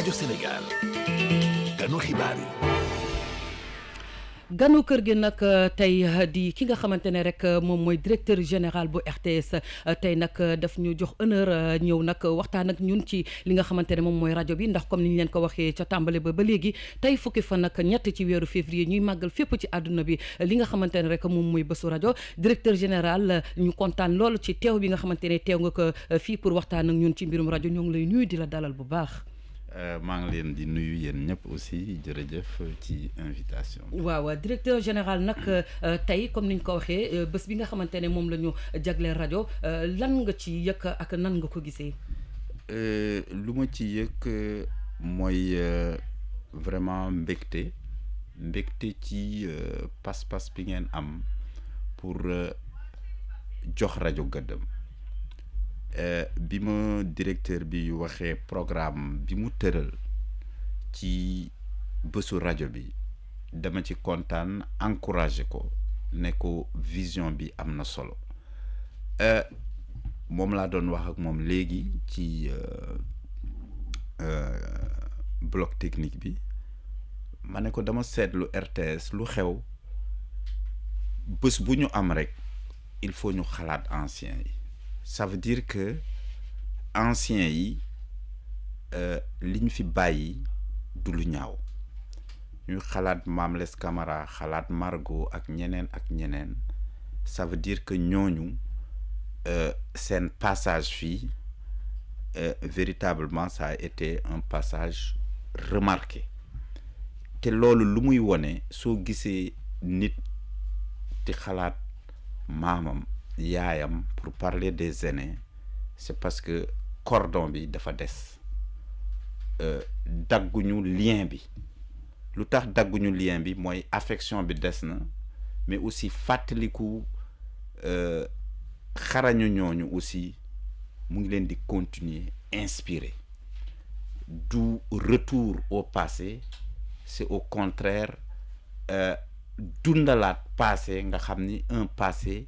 rajo Sénégal ganu xibaar yi. ganu kër gi nag tey di ki nga xamante ne rek moom mooy directeur général bu RTS tey nag daf ñu jox honneur ñëw nag waxtaan ak ñun ci li nga xamante ne moom mooy rajo bi ndax comme ni ñu leen ko waxee ca tàmbale ba léegi tey fukki fan nag ñett ci weeru février ñuy màggal fépp ci àdduna bi li nga xamante ne rek moom mooy bésu rajo directeur général ñu kontaan loolu ci teew bi nga xamante ne teew nga ko fii pour waxtaan ak ñun ci mbirum rajo ñoo ngi lay nuyu di la dalal bu baax. maa ngi leen di nuyu yéen ñëpp aussi jërëjëf ci invitation bi. waaw directeur général nag tey comme ni ñu ko waxee bés bi nga xamante ne moom la ñu jagleel rajo lan nga ci yëg ak nan nga ko gisee. lu ma ci yëg mooy vraiment mbégte ci pas-pas bi ngeen am pour jox rajo gëddëm. bi ma directeur bi waxee programme bi mu tëral ci bésu rajo bi dama ci kontaan encouragé ko ne ko vision bi am na solo moom laa doon wax ak moom léegi ci bloc technique bi ma ne ko dama seetlu RTS lu xew bés bu ñu am rek il faut ñu xalaat anciens yi. Ça veut dire que anciens yi li ñu fi bàyyi du lu ñaaw ñu xalaat Mame Less Camara xalaat Margot ak ñeneen ça veut dire que ñooñu seen passage fii véritablement ça a été un passage remarqué te loolu lu muy wone soo gisee nit di xalaat maamam yaayam pour parler des aînés c'est parce que cordon bi dafa des dagguñu lien bi lu tax dagguñu lien bi mooy affection bi des na mais aussi fàttaliku xarañu ñooñu aussi mu ngi leen di continuer inspirer du retour au passé c'est au contraire dundalaat passé nga xam ni un passé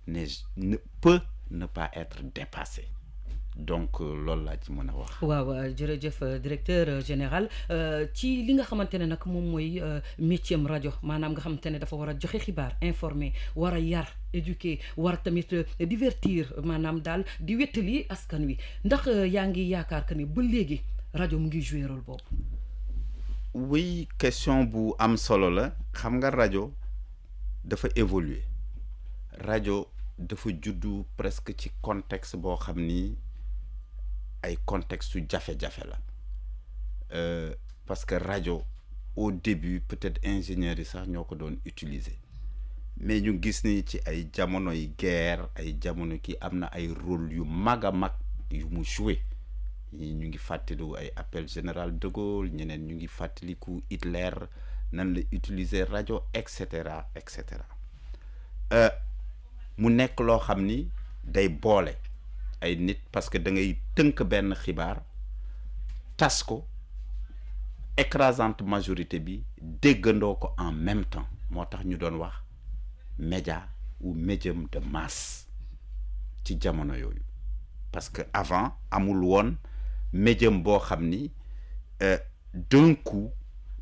ne peut ne pas être dépassé donc loolu laa ci mën a wax. waaw jërëjëf directeur général ci li nga xamante ne nag moom mooy métier am rajo maanaam nga xamante ne dafa war a joxe xibaar informer war a yar éduquer war tamit divertir maanaam daal di wettali askan wi ndax yaa ngi yaakaar que ni ba léegi rajo mu ngi jouer rôle boobu. oui question bu am solo la xam nga rajo dafa évoluer rajo dafa juddu presque ci contexte boo xam ni ay contexte su jafe-jafe la parce que rajo au début peut-être ingénieurs yi sax ñoo ko doon utiliser mais ñu gis ni ci ay jamonoy guerre ay jamono ki am na ay rôle yu mag a mag yu mu joué ñu ngi fàttaliku ay appel général de Gaulle ñeneen ñu ngi fàttaliku Hitler nan la utiliser rajo et cetera et cetera. mu nekk loo xam ni day boole ay nit parce que da ngay tënk benn xibaar tas ko écrasante majorité bi déggandoo ko en même temps moo tax ñu doon wax média ou médium de masse ci jamono yooyu parce que avant amul woon médium boo xam ni d'un coup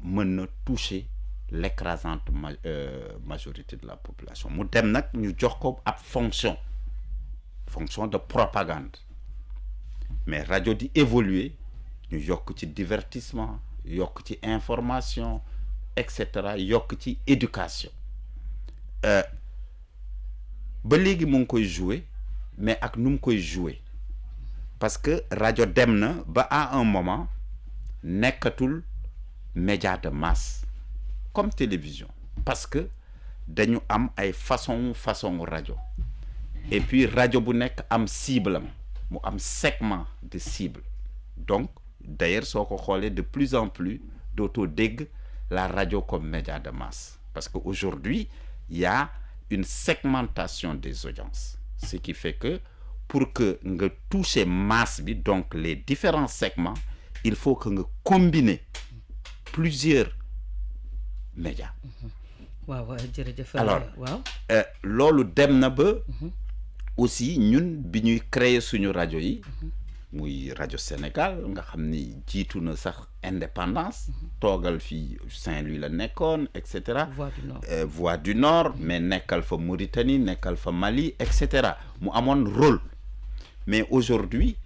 mën na toucher l'écrasante majorité de la population mu dem nag ñu jox ko ab fonction de propagande mais rajo di évoluer ñu yokk ci divertissement yokk ci information et cetera yokk ci éducation ba léegi mu ngi koy jouer mais ak nu mu koy jouer parce que rajo dem na ba à un moment nekkatul média de masse comme télévision parce que dañu am ay façon rajo et puis rajo bu nekk am cible am mu am segment de cible donc d'ailleurs soo ko xoolee de plus en plus dootoo dégg la radio comme média de masse parce que aujourd'hui il y a une segmentation des audiences ce qui fait que pour que nga toucher masse bi donc les différents segments il faut que nga combiner plusieurs médias. waaw jërëjëf. alors waaw. loolu dem na ba aussi ñun bi ñuy créer suñu rajo yi muy rajo Sénégal nga xam ni jiitu na sax indépendance toogal fii Saint-Louis la nekkoon et cetera. Voix du Nord mais nekkal fa Mauritanie nekkal fa Mali et cetera mu amoon rôle mais aujourd'hui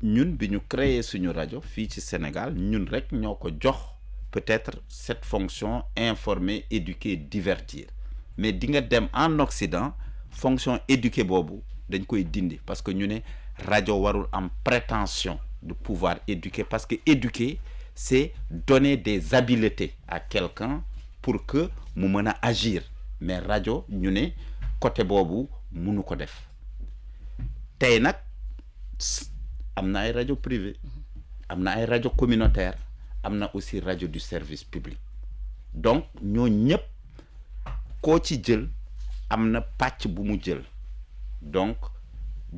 ñun bi ñu créer suñu rajo fii ci Sénégal ñun rek ñoo ko jox peut-être cette fonction informer éduquer divertir mais di nga dem en Occident fonction éduquer boobu dañ koy dindi parce que ñu ne rajo warul am prétention de pouvoir éduquer parce que éduquer c'est donner des habiletés à quelqu'un pour que mu mën a agir mais rajo ñu ne côté boobu mënu ko def tey nag am na ay rajo privé am na ay rajo communautaire am na aussi rajo du service public donc ñoo ñëpp koo ci jël am na pàcc bu mu jël donc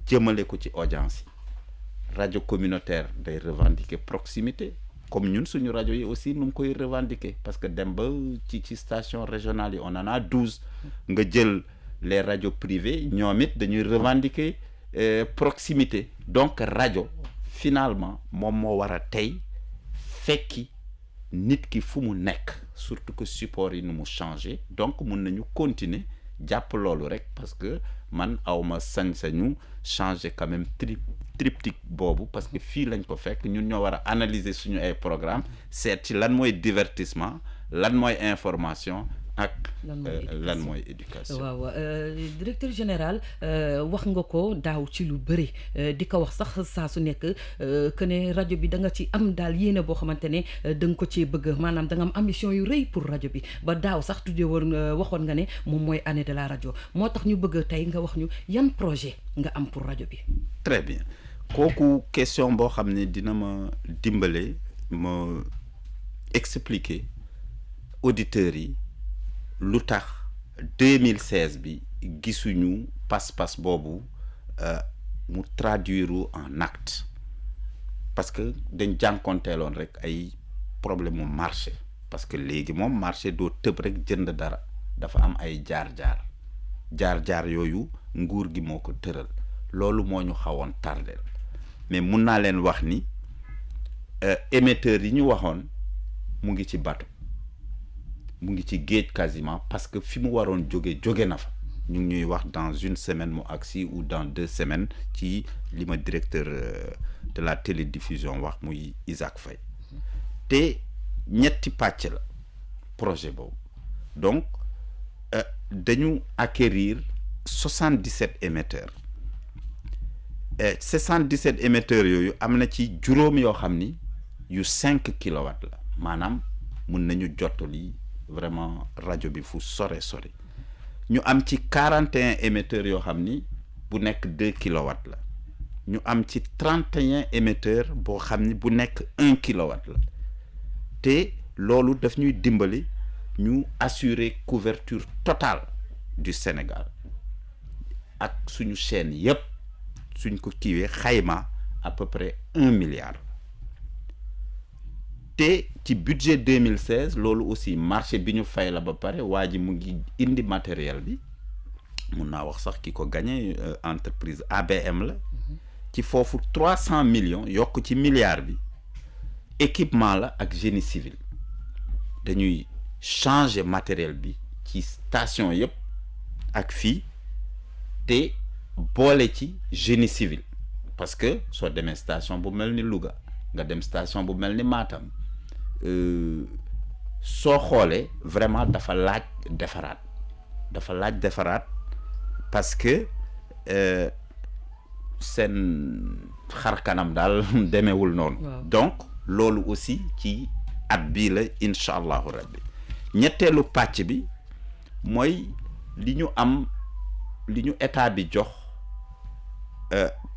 jëmale ko ci audience yi rajo communautaire day revendiquer proximité comme ñun suñu rajo yi aussi nu mu koy revendiquer parce que dem ba ci station régionale yi on en a 12 nga jël les radios privées ñoom it dañuy revendiquer proximité donc rajo finalement moom moo war a tey fekki nit ki fu mu nekk surtout que support yi nu mu changé donc mun nañu continuer jàpp loolu rek parce que man awma sañ-sañu changer quand même triptyque boobu parce que fii lañ ko fekk ñun ñoo war a analyser suñu ay programme seet ci lan mooy divertissement lan mooy information ak lan mooy éducation. waaw directeur général wax nga ko daaw ci lu bëri di ko wax sax saa su nekk que ne rajo bi da nga ci am daal yéene boo xamante ne da nga ko cee bëgg maanaam da nga am ambition yu rëy pour rajo bi ba daaw sax tuddee woon waxoon nga ne moom mooy année de la rajo moo tax ñu bëgg tey nga wax ñu yan projet nga am pour rajo bi. très bien kooku question boo xam ne dina ma dimbale ma expliquer auditeurs yi. lu tax 2016 bi gisuñu pas-pas boobu mu traduire en acte parce que dañ jànkonteeloon rek ay problème mu marché parce que léegi moom marché doo tëb rek jënd dara dafa am ay jaar-jaar yooyu nguur gi moo ko tëral loolu moo ñu xawoon tardel mais mun naa leen wax ni émetteurs yi ñu waxoon mu ngi ci bateau mu ngi ci géej quasiment parce que fi mu waroon jóge na fa ñu ngi ñuy wax dans une semaine mu agsi ou dans 2 semaines ci li ma directeur de la télédiffusion wax muy Isaac Faye te ñetti pàcc la projet boobu donc dañu acquérir 77 émetteurs 77 émetteurs yooyu am na ci juróom yoo xam ni yu 5 kilowatts la maanaam mun nañu jottali vraiment rajo bi fu sore ñu am ci 41 émetteurs yoo xam ni bu nekk 2 kilowatts la ñu am ci 31 émetteurs boo xam ni bu nekk 1 kilowatt la te loolu daf ñuy dimbali ñu assurer couverture totale du Sénégal ak suñu chaîne yépp suñ ko kiiwee xayma à peu près 1 milliard te ci budget 2016 loolu aussi marché bi ñu fay la ba pare waa ji mu ngi indi matériel bi mun naa wax sax ki ko gagné entreprise ABM la ci foofu 300 millions yokk ci milliard bi équipement la ak génie civil dañuy changer matériel bi ci station yëpp ak fii te boole ci génie civil parce que soo demee station bu mel ni Louga nga dem station bu mel ni Matam soo xoolee vraiment dafa laaj defaraat parce que seen xar kanam daal demeewul noonu. donc loolu aussi ci at bii la incha allahu rabbi ñetteelu pàcc bi mooy li ñu état bi jox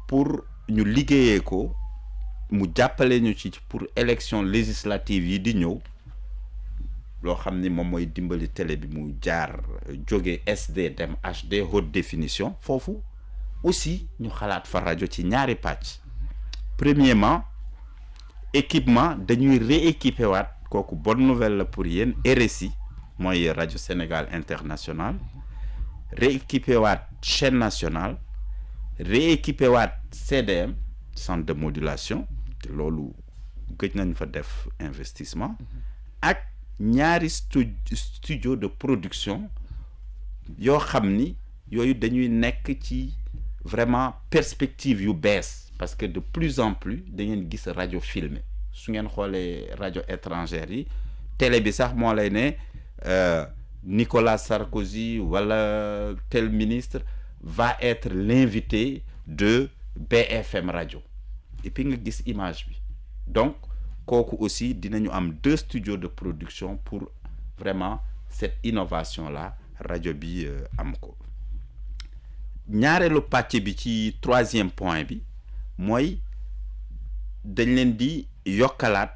pour ñu liggéeyee ko mu jàppale ñu ci pour élection législative yi di ñëw loo xam ni moom mooy dimbali télé bi mu jaar jóge SD dem HD haute définition foofu aussi ñu xalaat fa rajo ci ñaari pàcc premièrement équipement dañuy rééquiper waat kooku bonne nouvelle la pour yéen RSI mooy rajo Sénégal International rééquiper waat chaîne nationale rééquiper waat CDM centre de modulation te loolu gëj nañ fa def investissement ak ñaari studio de production yoo xam ni yooyu dañuy nekk ci vraiment perspective yu bees parce que de plus en plus da ngeen gis rajo filmé su ngeen xoolee rajo étrangère yi télé bi sax moo lay ne Nicolas Sarkozy wala tel ministre va être l'invité de BFM radio et puis nga gis image bi donc kooku aussi dinañu am 2 studios de production pour vraiment cette innovation là rajo bi am ko ñaareelu pàcc bi ci 3e point bi mooy dañ leen di yokkalaat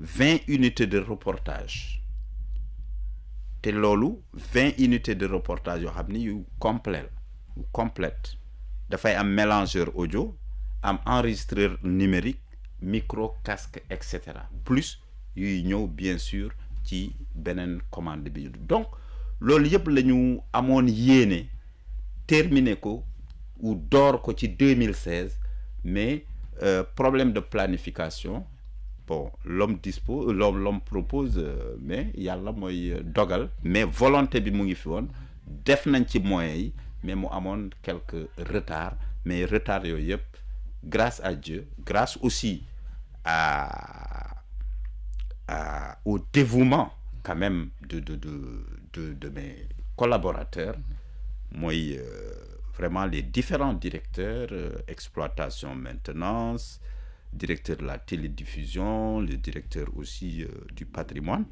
20 unités de reportage te loolu 20 unités de reportage yoo xam ni yu complète dafay am mélangeur audio am enregistreur numérique micro casque etc plus yuy ñëw bien sûr ci beneen commande bi donc loolu yëpp la ñu amoon yéene terminer ko ou door ko ci 2016 mais problème de planification bon l'homme propose mais yàlla mooy dogal mais volonté bi mu ngi fi woon def nañ ci moyens yi mais mu amoon quelques retards mais retards yooyu yëpp grâce à Dieu grâce aussi au dévouement quand même de mes collaborateurs mooy vraiment les différents directeurs exploitation maintenance directeur de la télédiffusion le directeur aussi du patrimoine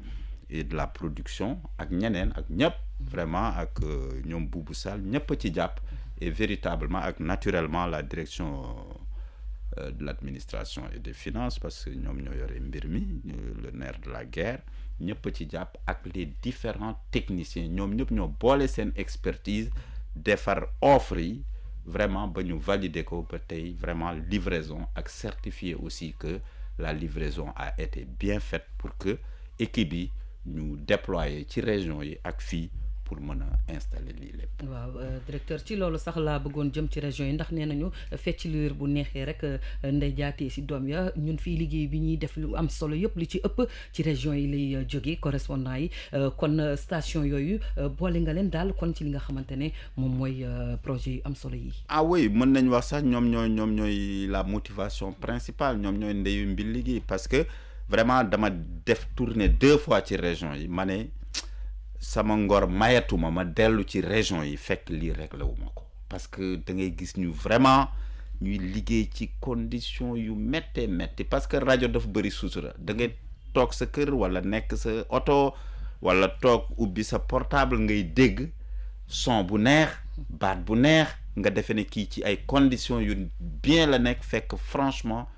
et de la production ak ñeneen ak ñëpp vraiment ak ñoom Boubou Sall ñëpp ci jàpp et véritablement ak naturellement la direction de l'administration et des finances parce que ñoom ñoo yore mbir mi le nerf de la guerre ñëpp ci jàpp ak les différents techniciens ñoom ñëpp ñoo boole seen expertise defar offre yi vraiment ba ñu valider ko ba tey vraiment livraison ak certifier aussi que la livraison a été bien faite pour que équipe yi ñu déployer ci région yi ak fii pour mën a installer lii lépp. waaw directeur ci loolu sax laa bëggoon jëm ci région yi ndax nee nañu fecc liir bu neexee rek ndey jaatee si doom ya ñun fii liggéey bi ñuy def lu am solo yëpp li ci ëpp ci région yi lay jógee correspondant yi kon station yooyu boole nga leen daal kon ci li nga xamante ne moom mooy projet yu am solo yi. ah oui mën nañ wax sax ñoom ñooy la motivation principale ñoom ñooy ndeyu mbi liggéey parce que vraiment dama def tournée 2 fois ci région yi ma ne sama ngor mayatuma ma dellu ci région yi fekk lii réglé wu ma ko parce que da ngay gis ñu vraiment ñuy liggéey ci condition yu métti parce que rajo dafa bëri sutura da ngay toog sa kër wala nekk sa oto wala toog ubbi sa portable ngay dégg son bu neex baat bu neex nga defe ne kii ci ay conditions yu bien la nekk fekk franchement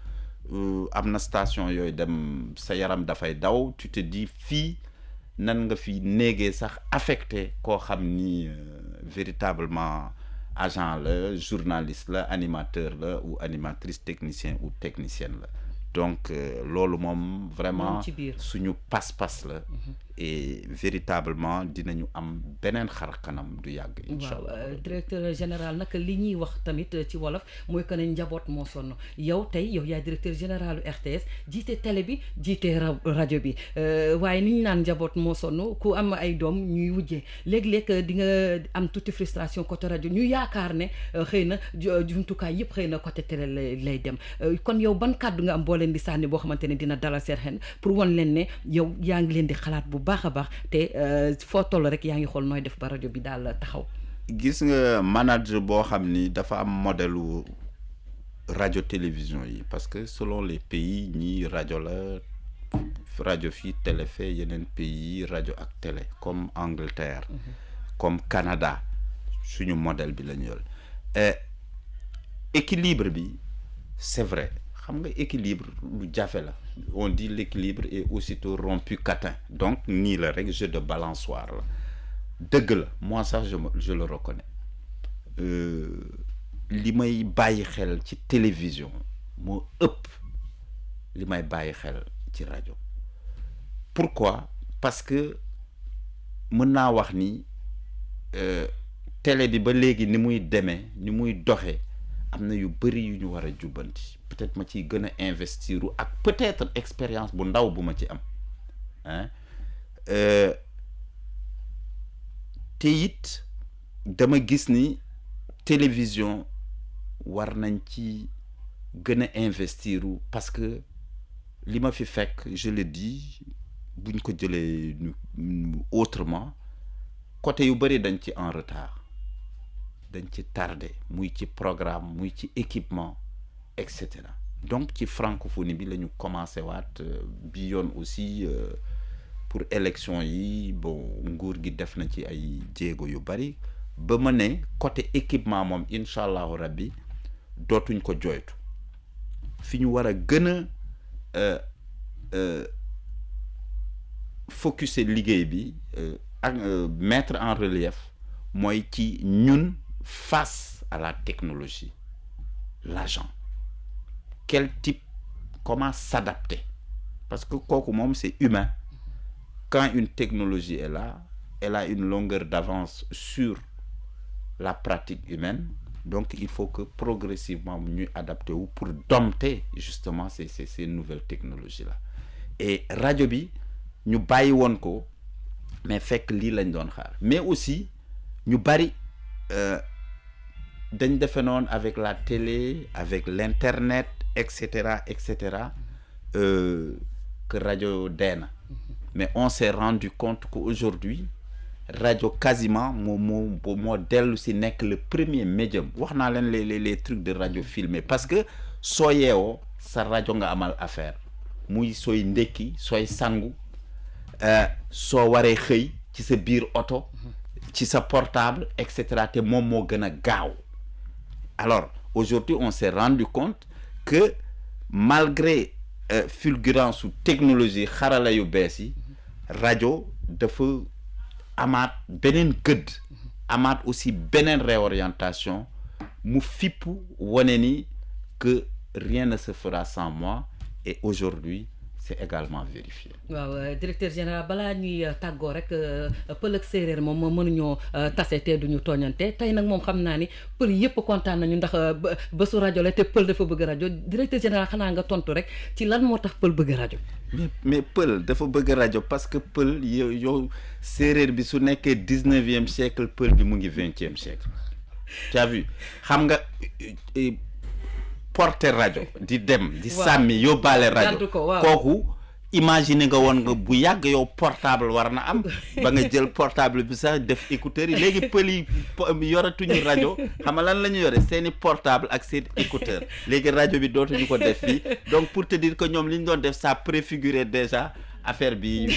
am na station yooyu dem sa yaram dafay daw tu te dis fii nan nga fi néegee sax affecté koo xam ni véritablement agent la journaliste la animateur la ou animatrice technicien ou technicienne la donc loolu moom vraiment suñu pas-pas la et véritablement dinañu am beneen xar kanam du yàgg incha allah. waaw directeur général nag li ñuy wax tamit ci wolof mooy que ne njaboot moo sonn yow tey yow yaay directeur général RTS jiite télé bi jiite rajo bi waaye ni ñu naan njaboot moo sonn ku am ay doom ñuy wujjee léeg-léeg di nga am tuuti frustration côté rajo ñu yaakaar ne xëy na jumtukaay yëpp xëy na côté télé lay dem kon yow ban kàddu nga am boo leen di sànni boo xamante ne dina dalal seen xel pour wan leen ne yow yaa ngi leen di xalaat bu baax a baax te foo toll rek yaa ngi xool nooy def ba rajo bi daal taxaw. gis nga manager boo xam ni dafa am modèle rajo télévision yi parce que selon les pays ñii rajo la rajo fii télé fee yeneen pays yi rajo ak télé comme Angleterre comme Canada suñu modèle bi la ñu yor équilibre bi c'est vrai xam nga équilibre lu jafe la on dit l'équilibre est aussitôt rompu qu'atteint donc nii la rek jeu de balançoire la dëgg la moi sax je le reconnais li may bàyyi xel ci télévision moo ëpp li may bàyyi xel ci rajo pourquoi parce que mën naa wax ni télé bi ba léegi ni muy demee ni muy doxee am na yu bëri yu ñu war a jubbanti peut-être ma ciy gën a investir ak peut-être expérience bu ndaw bu ma ci am hein te it dama gis ni télévision war nañ ci gën a investir parce que li ma fi fekk je le dis buñ ko jëlee autrement côté yu bëri dañ ci en retard dañ ci tardé muy ci programme muy ci équipement et cetera donc ci francophonie bi la ñu commencé waat bi yoon aussi pour élection yi bon nguur gi def na ci ay jéego yu bëri ba ma ne côté équipement moom incha allahu rabbi dootuñ ko jooytu fi ñu war a gën a focuser liggéey bi ak mettre en relief mooy ci ñun face à la technologie l'agent quel type comment s'adapter parce que kooku moom c'est humain quand une technologie est là elle a une longueur d'avance sur la pratique humaine donc il faut que progressivement ñuy adapté wu pour dompter justement ces nouvelles technologies là et rajo bi ñu bàyyi woon ko mais fekk lii lañ doon xaar mais aussi ñu bari dañ defe noonu avec la télé avec l'internet et cetera que rajo dee na mais on s'est rendu compte qu'aujourd'hui rajo quasiment moo dellu si nekk le premier médium wax naa leen les trucs de radio filmé parce que soo yeewoo sa rajo nga amal affaire muy sooy ndekki sooy sangu soo waree xëy ci sa biir oto ci sa portable et cetera te moom moo gën a gaaw alors aujourd'hui on s'est rendu compte que malgré fulgurance su technologie xarala yu bees yi rajo dafa amaat beneen gëdd amaat aussi beneen réorientation mu fippu wane ni que rien ne se fera sans moi et aujourd'hui c'est également vérifié. waaw directeur général balaa ñuy tàggoo rek pël ak séeréer moom mënuñoo tase te duñu tooñante tey nag moom xam naa ni pël yëpp kontaan nañu ndax bésu rajo la te pël dafa bëgg rajo directeur général xanaa nga tontu rek ci lan moo tax pël bëgg rajo. mais pël dafa bëgg rajo parce que pël yow séeréer bi su nekkee 19e siècle pël bi mu ngi 20e siècle tu as vu xam nga. porter rajo di dem di sàmmi yóbbaale rajo kooku imaginer nga woon nga bu yàgg yow portable war na am ba nga jël portable bi sax def écouteurs yi léegi pël yi yoratuñu rajo xam nga lan la ñu yore seeni portable ak seen écouteurs léegi rajo bi dootuñu ko def fii donc pour te dire que ñoom li ñu doon def ça préfigurait déjà affaire bi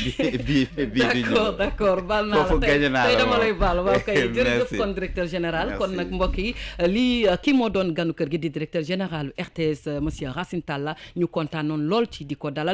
d'accord baal naa la tey dama lay baal waaw kay jërëjëf kon directeur général kon nag mbokk yi lii kii moo doon ganu kër gi di directeur général RTS monsieur Racine Talla ñu kontaanoon lool ci di ko dalal